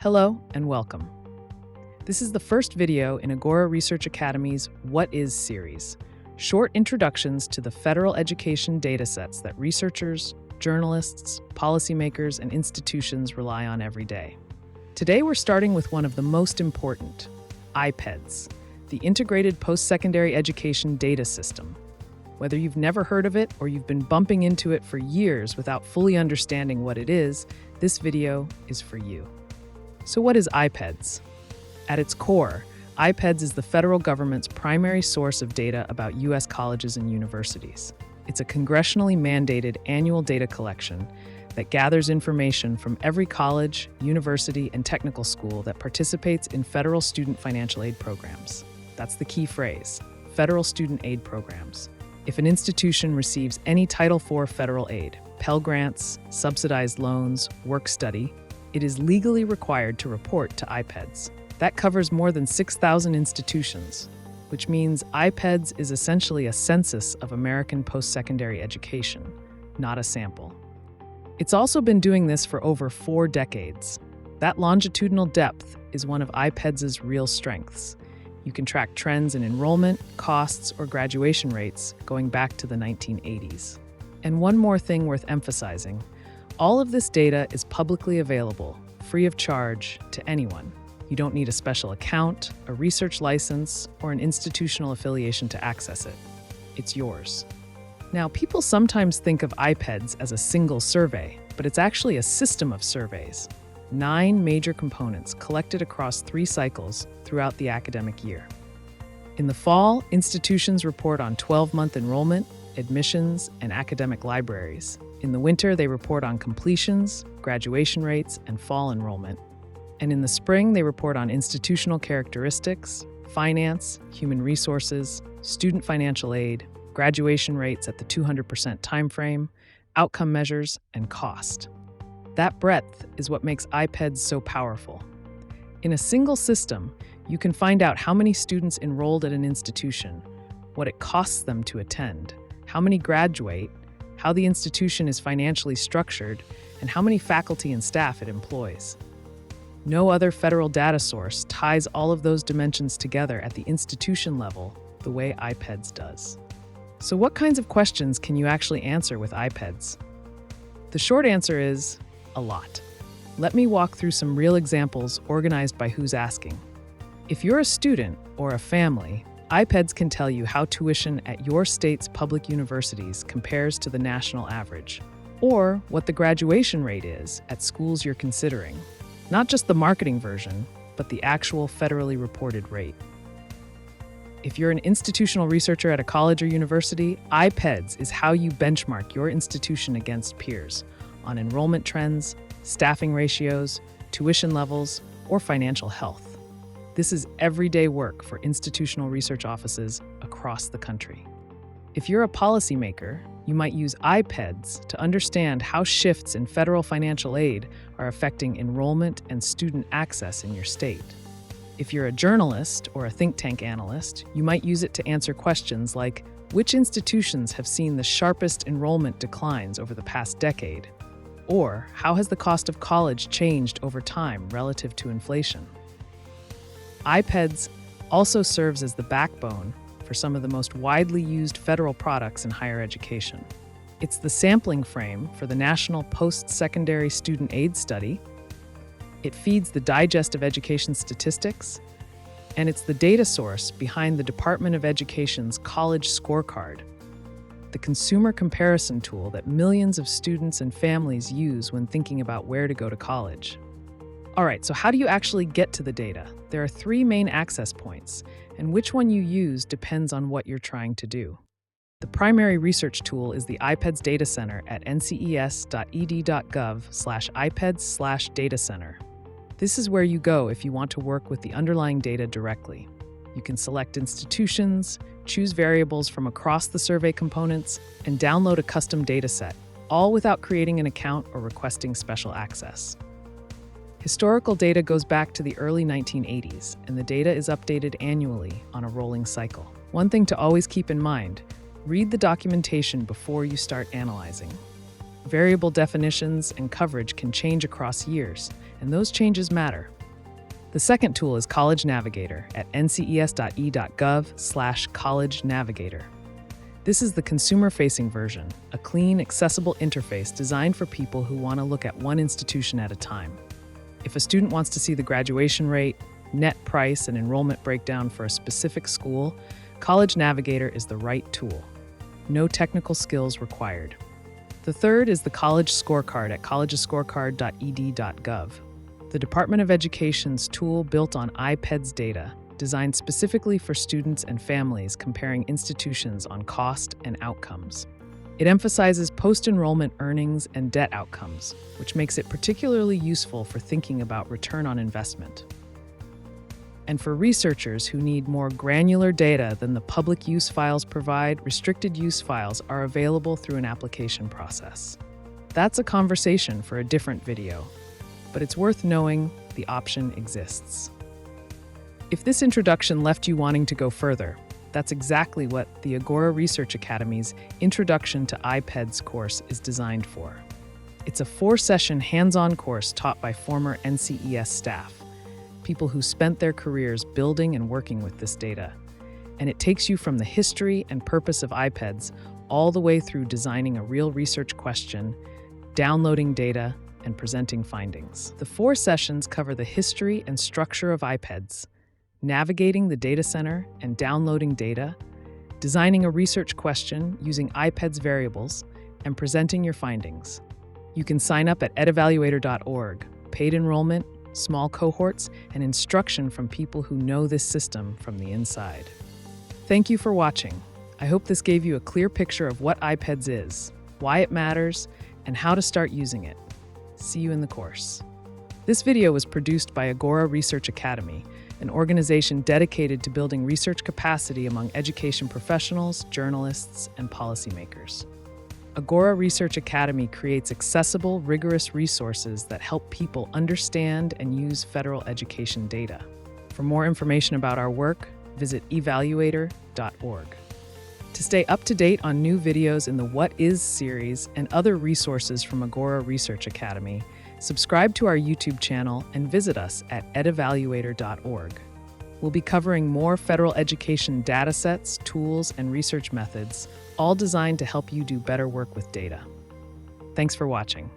Hello and welcome. This is the first video in Agora Research Academy's What Is series, short introductions to the federal education datasets that researchers, journalists, policymakers, and institutions rely on every day. Today we're starting with one of the most important, IPEDS, the Integrated Post-Secondary Education Data System. Whether you've never heard of it or you've been bumping into it for years without fully understanding what it is, this video is for you. So what is IPEDS? At its core, IPEDS is the federal government's primary source of data about U.S. colleges and universities. It's a congressionally mandated annual data collection that gathers information from every college, university, and technical school that participates in federal student financial aid programs. That's the key phrase, federal student aid programs. If an institution receives any Title IV federal aid, Pell Grants, subsidized loans, work-study, it is legally required to report to IPEDS. That covers more than 6,000 institutions, which means IPEDS is essentially a census of American post-secondary education, not a sample. It's also been doing this for over 4 decades. That longitudinal depth is one of IPEDS's real strengths. You can track trends in enrollment, costs, or graduation rates going back to the 1980s. And one more thing worth emphasizing, all of this data is publicly available, free of charge, to anyone. You don't need a special account, a research license, or an institutional affiliation to access it. It's yours. Now, people sometimes think of IPEDS as a single survey, but it's actually a system of surveys. 9 major components collected across 3 cycles throughout the academic year. In the fall, institutions report on 12-month enrollment, admissions, and academic libraries. In the winter, they report on completions, graduation rates, and fall enrollment. And in the spring, they report on institutional characteristics, finance, human resources, student financial aid, graduation rates at the 200% timeframe, outcome measures, and cost. That breadth is what makes IPEDS so powerful. In a single system, you can find out how many students enrolled at an institution, what it costs them to attend, how many graduate, how the institution is financially structured, and how many faculty and staff it employs. No other federal data source ties all of those dimensions together at the institution level the way IPEDS does. So what kinds of questions can you actually answer with IPEDS? The short answer is a lot. Let me walk through some real examples organized by who's asking. If you're a student or a family, IPEDS can tell you how tuition at your state's public universities compares to the national average, or what the graduation rate is at schools you're considering. Not just the marketing version, but the actual federally reported rate. If you're an institutional researcher at a college or university, IPEDS is how you benchmark your institution against peers on enrollment trends, staffing ratios, tuition levels, or financial health. This is everyday work for institutional research offices across the country. If you're a policymaker, you might use IPEDS to understand how shifts in federal financial aid are affecting enrollment and student access in your state. If you're a journalist or a think tank analyst, you might use it to answer questions like, which institutions have seen the sharpest enrollment declines over the past decade? Or, how has the cost of college changed over time relative to inflation? IPEDS also serves as the backbone for some of the most widely used federal products in higher education. It's the sampling frame for the National Postsecondary Student Aid Study. It feeds the Digest of Education Statistics, and it's the data source behind the Department of Education's College Scorecard, the consumer comparison tool that millions of students and families use when thinking about where to go to college. All right, so how do you actually get to the data? There are 3 main access points, and which one you use depends on what you're trying to do. The primary research tool is the IPEDS Data Center at nces.ed.gov/IPEDS/datacenter. This is where you go if you want to work with the underlying data directly. You can select institutions, choose variables from across the survey components, and download a custom dataset, all without creating an account or requesting special access. Historical data goes back to the early 1980s, and the data is updated annually on a rolling cycle. One thing to always keep in mind, read the documentation before you start analyzing. Variable definitions and coverage can change across years, and those changes matter. The second tool is College Navigator at nces.e.gov/College Navigator. This is the consumer-facing version, a clean, accessible interface designed for people who want to look at one institution at a time. If a student wants to see the graduation rate, net price, and enrollment breakdown for a specific school, College Navigator is the right tool. No technical skills required. The third is the College Scorecard at collegescorecard.ed.gov. The Department of Education's tool built on IPEDS data, designed specifically for students and families comparing institutions on cost and outcomes. It emphasizes post-enrollment earnings and debt outcomes, which makes it particularly useful for thinking about return on investment. And for researchers who need more granular data than the public use files provide, restricted use files are available through an application process. That's a conversation for a different video, but it's worth knowing the option exists. If this introduction left you wanting to go further, that's exactly what the Agora Research Academy's Introduction to IPEDS course is designed for. It's a 4-session hands-on course taught by former NCES staff, people who spent their careers building and working with this data. And it takes you from the history and purpose of IPEDS all the way through designing a real research question, downloading data, and presenting findings. The 4 sessions cover the history and structure of IPEDS, navigating the data center and downloading data, designing a research question using IPEDS variables, and presenting your findings. You can sign up at edevaluator.org. Paid enrollment, small cohorts, and instruction from people who know this system from the inside. Thank you for watching. I hope this gave you a clear picture of what IPEDS is, why it matters, and how to start using it. See you in the course. This video was produced by Agora Research Academy, an organization dedicated to building research capacity among education professionals, journalists, and policymakers. Agora Research Academy creates accessible, rigorous resources that help people understand and use federal education data. For more information about our work, visit evaluator.org. To stay up to date on new videos in the What Is series and other resources from Agora Research Academy, subscribe to our YouTube channel and visit us at edevaluator.org. We'll be covering more federal education data sets, tools, and research methods, all designed to help you do better work with data. Thanks for watching.